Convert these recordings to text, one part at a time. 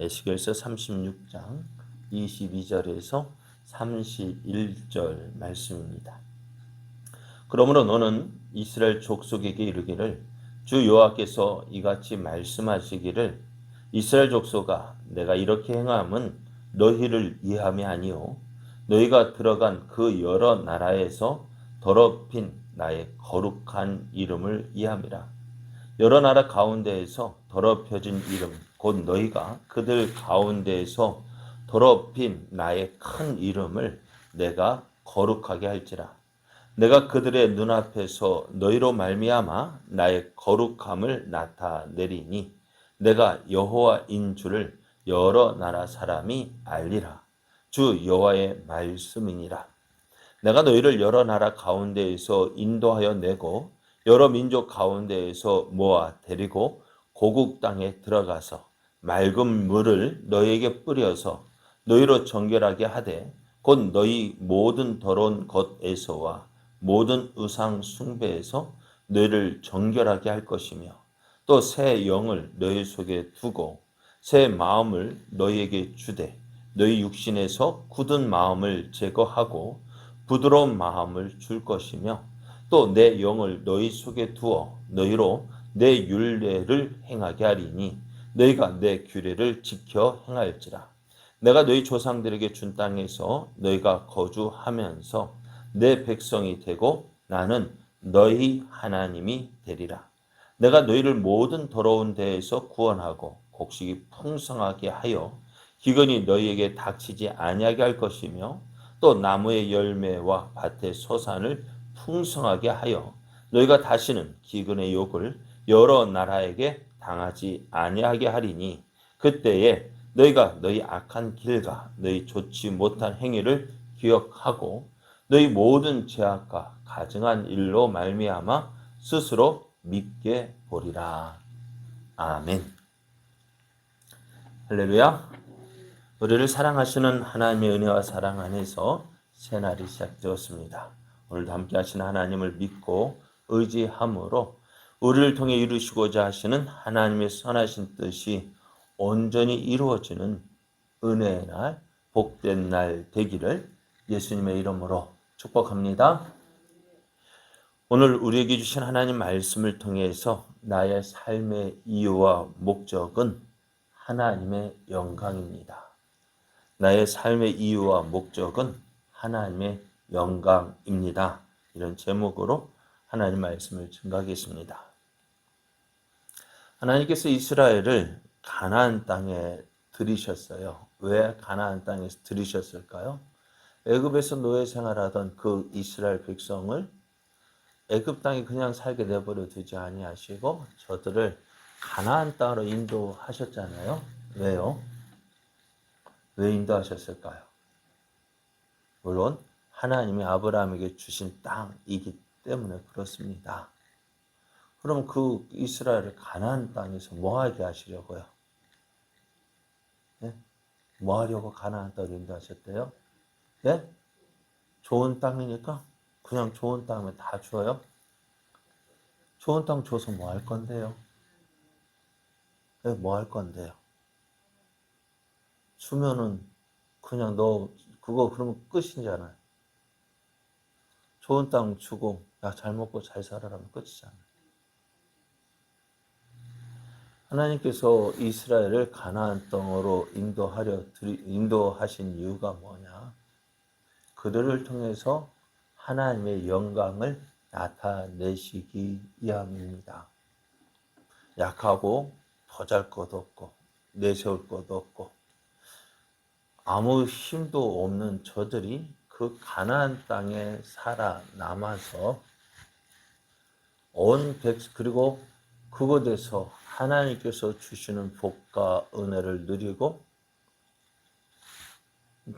에스겔서 36장 22절에서 31절 말씀입니다. 그러므로 너는 이스라엘 족속에게 이르기를 주 여호와께서 이같이 말씀하시기를 이스라엘 족속아 내가 이렇게 행함은 너희를 위함이 아니요 너희가 들어간 그 여러 나라에서 더럽힌 나의 거룩한 이름을 위함이라. 여러 나라 가운데에서 더럽혀진 이름 곧 너희가 그들 가운데에서 더럽힌 나의 큰 이름을 내가 거룩하게 할지라. 내가 그들의 눈앞에서 너희로 말미암아 나의 거룩함을 나타내리니 내가 여호와인 줄을 여러 나라 사람이 알리라. 주 여호와의 말씀이니라. 내가 너희를 여러 나라 가운데에서 인도하여 내고 여러 민족 가운데에서 모아 데리고 고국 땅에 들어가서 맑은 물을 너희에게 뿌려서 너희로 정결하게 하되 곧 너희 모든 더러운 것에서와 모든 의상 숭배에서 너희를 정결하게 할 것이며 또 새 영을 너희 속에 두고 새 마음을 너희에게 주되 너희 육신에서 굳은 마음을 제거하고 부드러운 마음을 줄 것이며 또 내 영을 너희 속에 두어 너희로 내 율례를 행하게 하리니 너희가 내 규례를 지켜 행할지라. 내가 너희 조상들에게 준 땅에서 너희가 거주하면서 내 백성이 되고 나는 너희 하나님이 되리라. 내가 너희를 모든 더러운 데에서 구원하고 곡식이 풍성하게 하여 기근이 너희에게 닥치지 아니하게 할 것이며 또 나무의 열매와 밭의 소산을 풍성하게 하여 너희가 다시는 기근의 욕을 여러 나라에게 당하지 아니하게 하리니 그때에 너희가 너희 악한 길과 너희 좋지 못한 행위를 기억하고 너희 모든 죄악과 가증한 일로 말미암아 스스로 믿게 보리라. 아멘. 할렐루야. 우리를 사랑하시는 하나님의 은혜와 사랑 안에서 새날이 시작되었습니다. 오늘도 함께 하시는 하나님을 믿고 의지함으로 우리를 통해 이루시고자 하시는 하나님의 선하신 뜻이 온전히 이루어지는 은혜의 날, 복된 날 되기를 예수님의 이름으로 축복합니다. 오늘 우리에게 주신 하나님 말씀을 통해서 나의 삶의 이유와 목적은 하나님의 영광입니다. 나의 삶의 이유와 목적은 하나님의 영광입니다. 이런 제목으로 하나님 말씀을 증거하겠습니다. 하나님께서 이스라엘을 가나안 땅에 들이셨어요. 왜 가나안 땅에서 들이셨을까요? 애굽에서 노예 생활하던 그 이스라엘 백성을 애굽 땅에 그냥 살게 내버려 두지 아니하시고 저들을 가나안 땅으로 인도하셨잖아요. 왜요? 왜 인도하셨을까요? 물론 하나님이 아브라함에게 주신 땅이기 때문에 그렇습니다. 그럼 그 이스라엘을 가나안 땅에서 뭐 하게 하시려고요? 네? 뭐 하려고 가나안 땅을 인도하셨대요? 네? 좋은 땅이니까 그냥 좋은 땅에 다 줘요? 좋은 땅 줘서 뭐 할 건데요? 네, 뭐 할 건데요? 주면은 그냥 너 그거 그러면 끝이잖아요. 좋은 땅 주고 야 잘 먹고 잘 살아라면 끝이잖아요. 하나님께서 이스라엘을 가나안 땅으로 인도하신 이유가 뭐냐? 그들을 통해서 하나님의 영광을 나타내시기 위함입니다. 약하고 보잘 것 없고 내세울 것 없고 아무 힘도 없는 저들이 그 가나안 땅에 살아남아서 그리고 그곳에서 하나님께서 주시는 복과 은혜를 누리고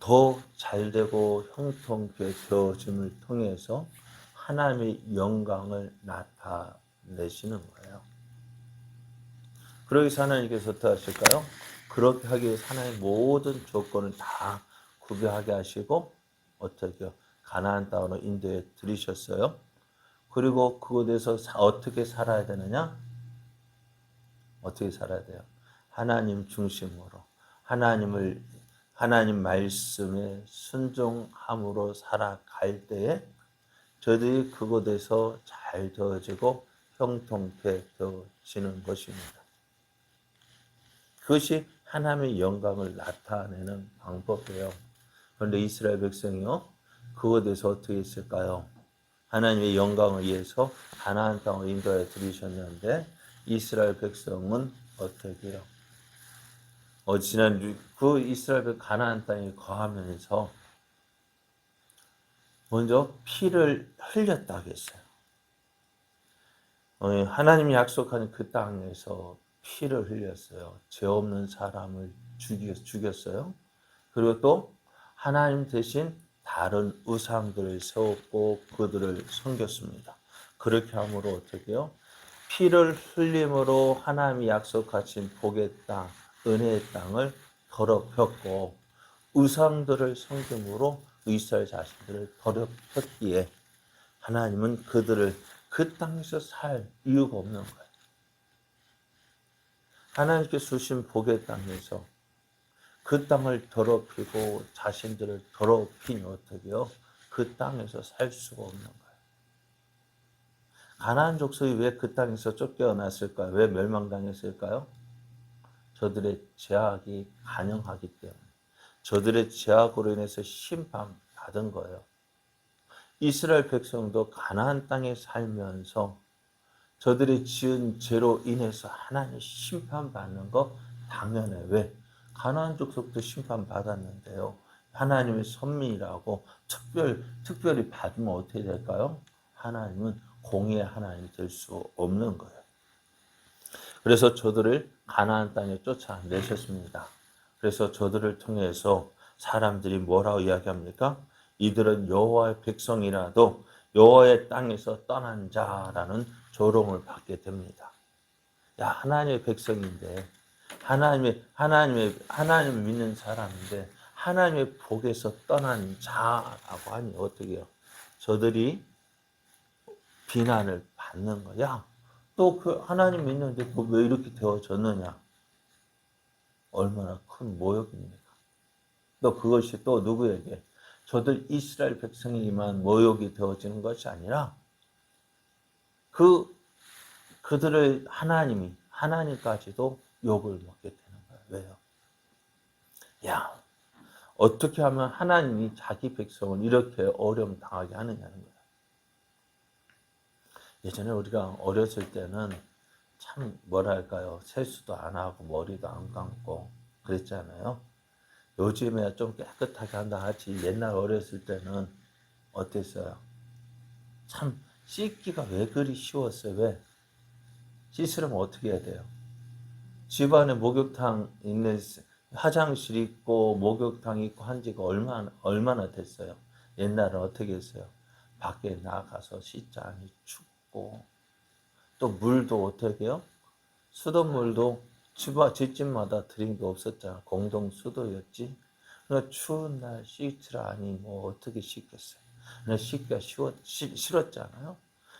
더 잘되고 형통케 되어짐을 통해서 하나님의 영광을 나타내시는 거예요. 그러기 위해서 하나님께서 어떻게 하실까요? 그렇게 하기 위해서 하나님의 모든 조건을 다 구비하게 하시고 어떻게 가나안 땅으로 인도해 들이셨어요. 그리고 그곳에서 어떻게 살아야 되느냐? 어떻게 살아야 돼요? 하나님 중심으로 하나님 말씀에 순종함으로 살아갈 때에 저들이 그곳에서 잘 되어지고 형통케 되어지는 것입니다. 그것이 하나님의 영광을 나타내는 방법이에요. 그런데 이스라엘 백성이요, 그곳에서 어떻게 했을까요? 하나님의 영광을 위해서 가나안 땅을 인도해 들이셨는데 이스라엘 백성은 어떻게 해요? 지난 그 이스라엘 가나안 땅에 거하면서 먼저 피를 흘렸다고 했어요. 하나님이 약속하는 그 땅에서 피를 흘렸어요. 죄 없는 사람을 죽였어요. 그리고 또 하나님 대신 다른 우상들을 세웠고 그들을 섬겼습니다. 그렇게 함으로 어떻게 해요? 피를 흘림으로 하나님이 약속하신 복의 땅, 은혜의 땅을 더럽혔고 우상들을 섬김으로 이스라엘 자신들을 더럽혔기에 하나님은 그들을 그 땅에서 살 이유가 없는 거예요. 하나님께 주신 복의 땅에서 그 땅을 더럽히고 자신들을 더럽히니 어떻게 해요? 그 땅에서 살 수가 없는 거예요. 가나안 족속이 왜 그 땅에서 쫓겨났을까요? 왜 멸망당했을까요? 저들의 죄악이 간영하기 때문에. 저들의 죄악으로 인해서 심판받은 거예요. 이스라엘 백성도 가나안 땅에 살면서 저들이 지은 죄로 인해서 하나님 심판받는 거 당연해. 왜? 가나안 족속도 심판받았는데요. 하나님의 선민이라고 특별히 받으면 어떻게 될까요? 하나님은 공의의 하나님이 될 수 없는 거예요. 그래서 저들을 가나안 땅에 쫓아내셨습니다. 그래서 저들을 통해서 사람들이 뭐라고 이야기합니까? 이들은 여호와의 백성이라도 여호와의 땅에서 떠난 자라는 조롱을 받게 됩니다. 야, 하나님의 백성인데, 하나님을 믿는 사람인데, 하나님의 복에서 떠난 자라고 하니 어떻게 해요? 저들이 비난을 받는 거야. 또 그 하나님 믿는데 또 왜 이렇게 되어졌느냐? 얼마나 큰 모욕입니까? 또 그것이 또 누구에게? 저들 이스라엘 백성에게만 모욕이 되어지는 것이 아니라 그들을 하나님까지도 욕을 먹게 되는 거예요. 왜요? 야, 어떻게 하면 하나님이 자기 백성을 이렇게 어려움 당하게 하느냐는 거예요. 예전에 우리가 어렸을 때는 참 뭐랄까요, 세수도 안 하고 머리도 안 감고 그랬잖아요. 요즘에 좀 깨끗하게 한다 하지 옛날 어렸을 때는 어땠어요? 참 씻기가 왜 그리 쉬웠어요? 왜? 씻으려면 어떻게 해야 돼요? 집안에 목욕탕 있는 화장실 있고 목욕탕 있고 한 지가 얼마나 됐어요? 옛날은 어떻게 했어요? 밖에 나가서 씻자니 춥고 또 물도 어떻게 해요? 수돗물도 집집마다 드림도 없었잖아. 공동 수도였지. 그러니까 추운 날 씻으라니 뭐 어떻게 씻겠어요? 그냥 씻기가 싫었잖아요.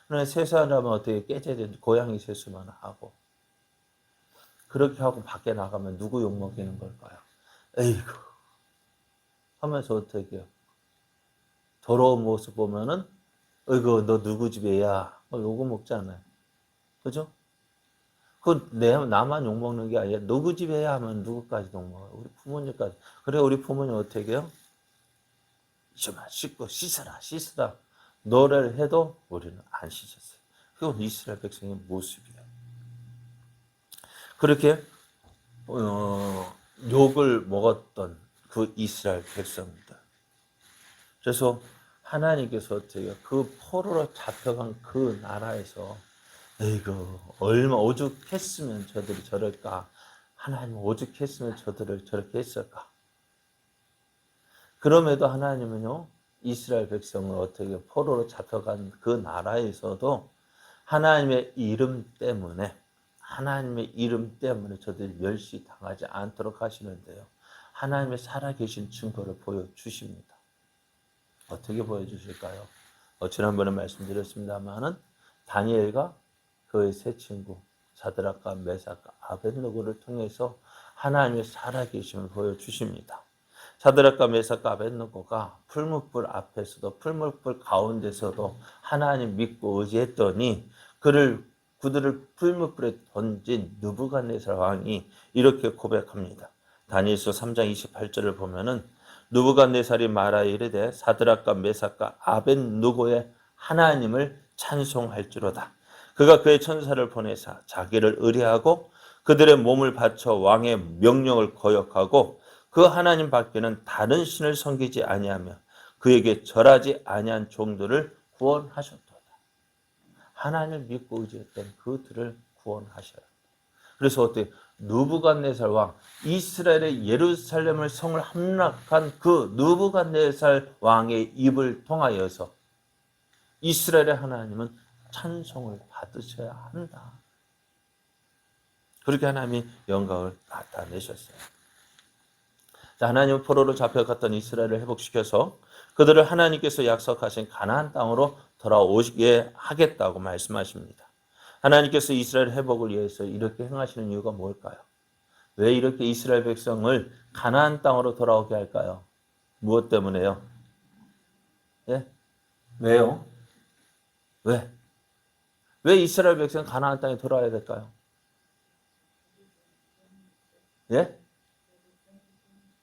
그러니까 세수하려면 어떻게 깨져야 되는지 고양이 세수만 하고 그렇게 하고 밖에 나가면 누구 욕먹이는 걸까요? 에이구 하면서 어떻게 해요? 더러운 모습 보면은 어이구 너 누구 집에야 요거 먹잖아요. 그죠? 나만 욕먹는 게 아니라 누구 집에야 하면 누구까지 욕먹어요? 우리 부모님까지. 그래 우리 부모님 어떻게 해요? 좀 씻고 씻으라 노래를 해도 우리는 안 씻었어요. 그건 이스라엘 백성의 모습이에요. 그렇게 욕을 먹었던 그 이스라엘 백성들. 그래서 하나님께서 어떻게 해요? 그 포로로 잡혀간 그 나라에서 에이구 얼마 오죽했으면 저들이 저럴까? 하나님 오죽했으면 저들을 저렇게 했을까? 그럼에도 하나님은요 이스라엘 백성을 어떻게 포로로 잡혀간 그 나라에서도 하나님의 이름 때문에 저들이 멸시당하지 않도록 하시는데요. 하나님의 살아계신 증거를 보여주십니다. 어떻게 보여주실까요? 지난번에 말씀드렸습니다마는 다니엘과 그의 세 친구 사드락과 메삭과 아벳느고를 통해서 하나님의 살아계심을 보여주십니다. 사드락과 메삭과 아벳느고가 풀무불 앞에서도 풀무불 가운데서도 하나님 믿고 의지했더니 그들을 풀무불에 던진 느부갓네살 왕이 이렇게 고백합니다. 다니엘서 3장 28절을 보면은 느부갓네살이 말하여 이르되 사드락과 메삭과 아벳느고의 하나님을 찬송할지로다. 그가 그의 천사를 보내사 자기를 의뢰하고 그들의 몸을 바쳐 왕의 명령을 거역하고 그 하나님 밖에는 다른 신을 섬기지 아니하며 그에게 절하지 아니한 종들을 구원하셨도다. 하나님을 믿고 의지했던 그들을 구원하셔요. 그래서 어떻게 느부갓네살 왕, 이스라엘의 예루살렘을 성을 함락한 그 느부갓네살 왕의 입을 통하여서 이스라엘의 하나님은 찬송을 받으셔야 한다. 그렇게 하나님이 영광을 나타내셨어요. 자, 하나님은 포로로 잡혀갔던 이스라엘을 회복시켜서 그들을 하나님께서 약속하신 가나안 땅으로 돌아오게 하겠다고 말씀하십니다. 하나님께서 이스라엘 회복을 위해서 이렇게 행하시는 이유가 뭘까요? 왜 이렇게 이스라엘 백성을 가나안 땅으로 돌아오게 할까요? 무엇 때문에요? 예? 왜요? 왜? 왜 이스라엘 백성은 가나안 땅에 돌아와야 될까요? 예?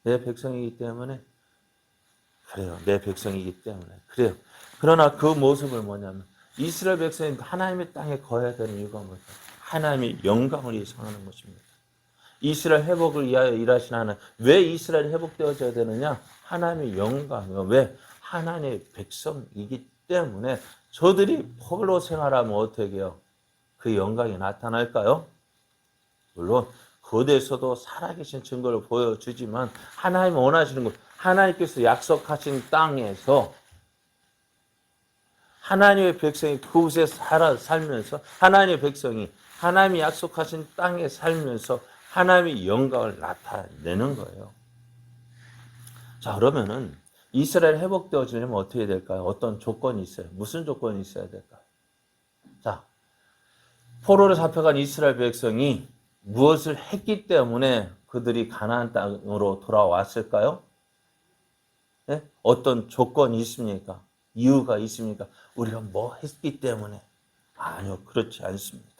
내 백성이기 때문에 그래요. 내 백성이기 때문에 그래요. 그러나 그 모습을 뭐냐면 이스라엘 백성이 하나님의 땅에 거해야 되는 이유가 뭘까요? 하나님의 영광을 위해서 하는 것입니다. 이스라엘 회복을 위하여 일하신 하나님. 왜 이스라엘이 회복되어져야 되느냐? 하나님의 영광이요. 왜? 하나님의 백성이기 때문에 저들이 포로 생활하면 어떻게 해요? 그 영광이 나타날까요? 물론 거대에서도 살아계신 증거를 보여주지만 하나님 원하시는 것, 하나님께서 약속하신 땅에서 하나님의 백성이 그곳에 살면서 하나님의 백성이 하나님이 약속하신 땅에 살면서 하나님의 영광을 나타내는 거예요. 자, 그러면은 이스라엘 회복되어지려면 어떻게 될까요? 어떤 조건이 있어요? 무슨 조건이 있어야 될까요? 자, 포로로 잡혀간 이스라엘 백성이 무엇을 했기 때문에 그들이 가나안 땅으로 돌아왔을까요? 네? 어떤 조건이 있습니까? 이유가 있습니까? 우리가 뭐 했기 때문에? 아니요, 그렇지 않습니다.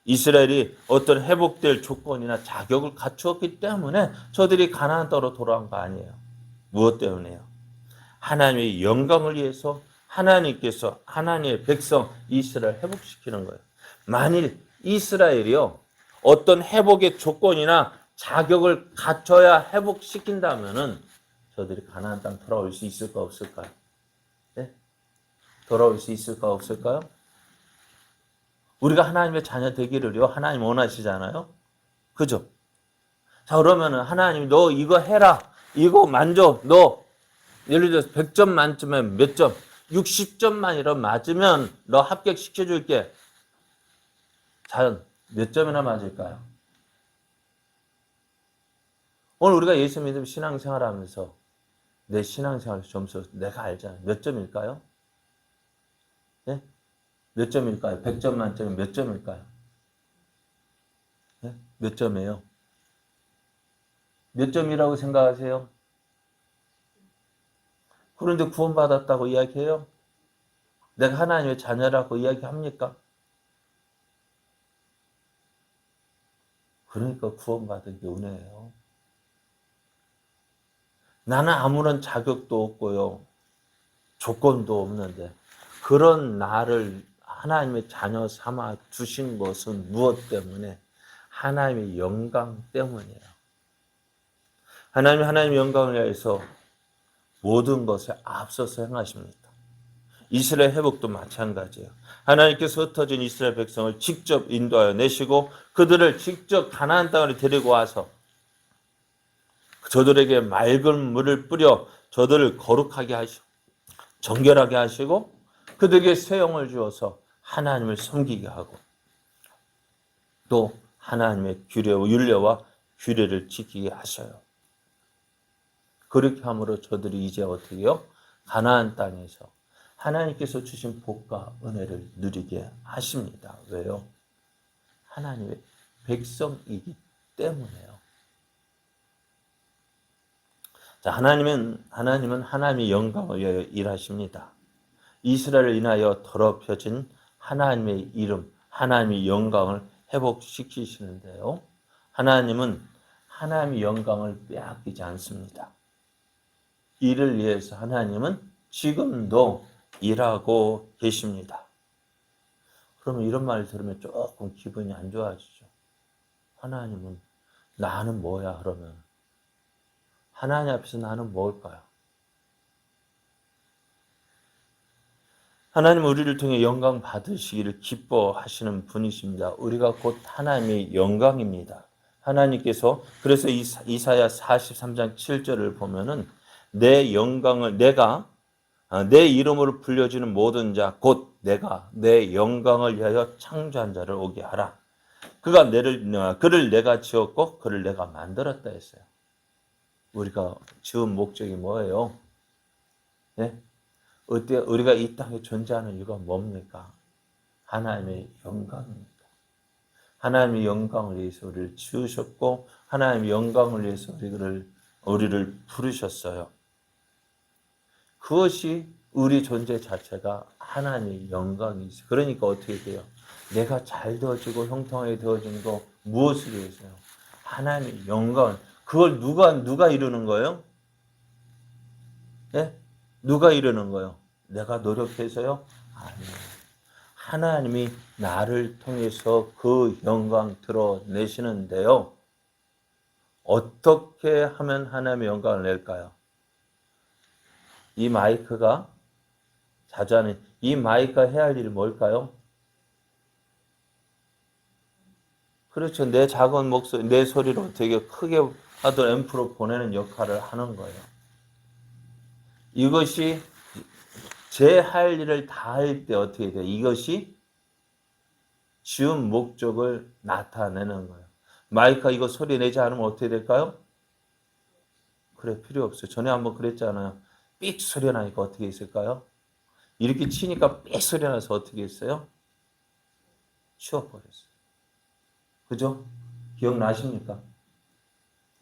이스라엘이 어떤 회복될 조건이나 자격을 갖추었기 때문에 저들이 가나안 땅으로 돌아온 거 아니에요. 무엇 때문에요? 하나님의 영광을 위해서 하나님께서 하나님의 백성 이스라엘 회복시키는 거예요. 만일 이스라엘이요 어떤 회복의 조건이나 자격을 갖춰야 회복시킨다면은 저들이 가나안 땅 돌아올 수 있을까 없을까요? 네? 돌아올 수 있을까 없을까요? 우리가 하나님의 자녀 되기를요 하나님 원하시잖아요. 그죠? 자, 그러면은 하나님 너 이거 해라. 이거 만져. 너 예를 들어서 100점 만점에 몇 점? 60점만이라 맞으면 너 합격시켜줄게. 과연 몇 점이나 맞을까요? 오늘 우리가 예수 믿으면 신앙생활 하면서 내 신앙생활 점수 내가 알잖아요. 몇 점일까요? 네? 몇 점일까요? 100점 만점에 몇 점일까요? 네? 몇 점이에요? 몇 점이라고 생각하세요? 그런데 구원받았다고 이야기해요? 내가 하나님의 자녀라고 이야기합니까? 그러니까 구원받은 게 은혜예요. 나는 아무런 자격도 없고요. 조건도 없는데 그런 나를 하나님의 자녀 삼아 주신 것은 무엇 때문에? 하나님의 영광 때문이에요. 하나님의 영광을 위해서 모든 것에 앞서서 행하십니다. 이스라엘 회복도 마찬가지예요. 하나님께서 흩어진 이스라엘 백성을 직접 인도하여 내시고 그들을 직접 가나안 땅으로 데리고 와서 저들에게 맑은 물을 뿌려 저들을 거룩하게 하시고 정결하게 하시고 그들에게 새 영을 주어서 하나님을 섬기게 하고 또 하나님의 율례와 규례를 지키게 하셔요. 그렇게 함으로 저들이 이제 어떻게 해요? 가나안 땅에서 하나님께서 주신 복과 은혜를 누리게 하십니다. 왜요? 하나님의 백성이기 때문에요. 자, 하나님은 하나님의 영광을 위하여 일하십니다. 이스라엘을 인하여 더럽혀진 하나님의 이름, 하나님의 영광을 회복시키시는데요. 하나님은 하나님의 영광을 빼앗기지 않습니다. 이를 위해서 하나님은 지금도 일하고 계십니다. 그러면 이런 말을 들으면 조금 기분이 안 좋아지죠. 하나님은 나는 뭐야 그러면? 하나님 앞에서 나는 뭘까요? 하나님은 우리를 통해 영광 받으시기를 기뻐하시는 분이십니다. 우리가 곧 하나님의 영광입니다. 하나님께서 그래서 이사야 43장 7절을 보면은 내 영광을 내 이름으로 불려지는 모든 자 곧 내가 내 영광을 위하여 창조한 자를 오게 하라. 그를 내가 지었고 그를 내가 만들었다 했어요. 우리가 지은 목적이 뭐예요? 네? 우리가 이 땅에 존재하는 이유가 뭡니까? 하나님의 영광입니다. 하나님의 영광을 위해서 우리를 지으셨고 하나님의 영광을 위해서 우리를 부르셨어요. 그것이 우리 존재 자체가 하나님의 영광이죠. 그러니까 어떻게 돼요? 내가 잘 되어지고 형통하게 되어지는 거 무엇을 위해서요? 하나님의 영광. 그걸 누가 이루는 거예요? 네? 누가 이루는 거예요? 내가 노력해서요? 아니요. 하나님이 나를 통해서 그 영광 드러내시는데요. 어떻게 하면 하나님의 영광을 낼까요? 이 마이크가 자주 하는 이 마이크가 해야 할 일이 뭘까요? 그렇죠. 내 작은 목소리, 내 소리를 되게 크게 하던 앰프로 보내는 역할을 하는 거예요. 이것이 제 할 일을 다 할 때 어떻게 돼요? 이것이 지은 목적을 나타내는 거예요. 마이크가 이거 소리 내지 않으면 어떻게 될까요? 그래, 필요 없어요. 전에 한번 그랬잖아요. 삑 소리 나니까 어떻게 있을까요? 이렇게 치니까 삑 소리 나서 어떻게 했어요? 치워버렸어요. 그죠? 기억나십니까?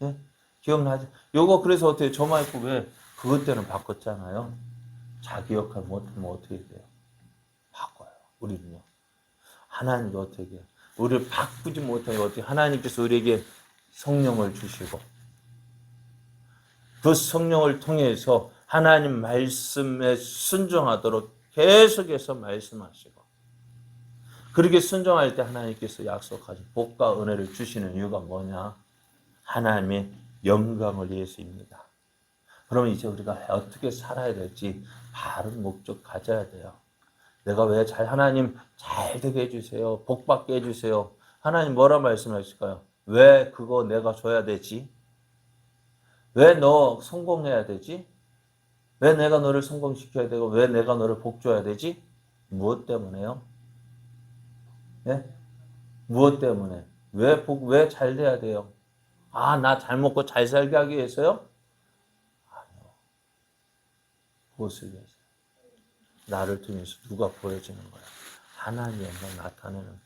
예? 기억나죠? 요거 그래서 어떻게 저 마이크 왜 그것 때는 바꿨잖아요. 자기 역할 못하면 어떻게 돼요? 바꿔요. 우리는요. 하나님도 어떻게 해요? 우리를 바꾸지 못하게 어떻게 하나님께서 우리에게 성령을 주시고 그 성령을 통해서 하나님 말씀에 순종하도록 계속해서 말씀하시고 그렇게 순종할 때 하나님께서 약속하신 복과 은혜를 주시는 이유가 뭐냐? 하나님의 영광을 위해서입니다. 그러면 이제 우리가 어떻게 살아야 될지 바른 목적 가져야 돼요. 내가 왜 하나님 잘 되게 해주세요. 복 받게 해주세요. 하나님 뭐라 말씀하실까요? 왜 그거 내가 줘야 되지? 왜 너 성공해야 되지? 왜 내가 너를 성공시켜야 되고 왜 내가 너를 복 줘야 되지? 무엇 때문에요? 네? 무엇 때문에? 왜 잘 돼야 돼요? 아, 나 잘 먹고 잘 살게 하기 위해서요? 아니요. 무엇을 위해서? 나를 통해서 누가 보여주는 거야? 하나님의 영광 나타내는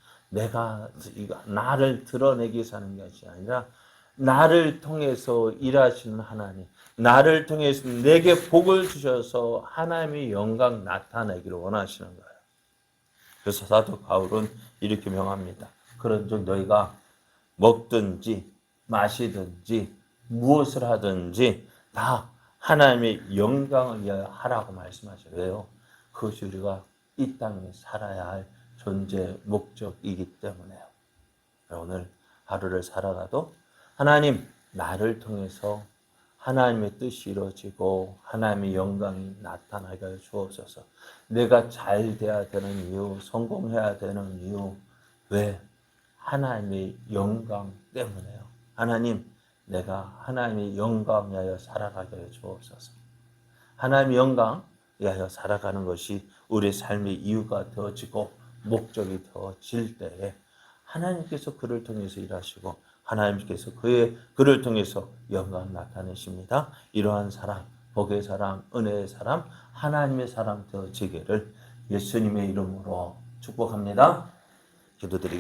나를 드러내기 위해서 하는 것이 아니라 나를 통해서 일하시는 하나님, 나를 통해서 내게 복을 주셔서 하나님의 영광 나타내기를 원하시는 거예요. 그래서 사도 바울은 이렇게 명합니다. 그런즉 너희가 먹든지 마시든지 무엇을 하든지 다 하나님의 영광을 위하여 하라고 말씀하셔요. 왜요? 그것이 우리가 이 땅에 살아야 할 존재 목적이기 때문에요. 오늘 하루를 살아가도 하나님 나를 통해서 하나님의 뜻이 이루어지고 하나님의 영광이 나타나게 하여 주옵소서. 내가 잘 돼야 되는 이유, 성공해야 되는 이유, 왜? 하나님의 영광 때문에요. 하나님, 내가 하나님의 영광 위하여 살아가게 하여 주옵소서. 하나님의 영광 위하여 살아가는 것이 우리의 삶의 이유가 되어지고 목적이 되어질 때에 하나님께서 그를 통해서 일하시고 하나님께서 그를 통해서 영광 나타내십니다. 이러한 사람, 복의 사람, 은혜의 사람, 하나님의 사람 되어지기를 예수님의 이름으로 축복합니다. 기도드리겠습니다.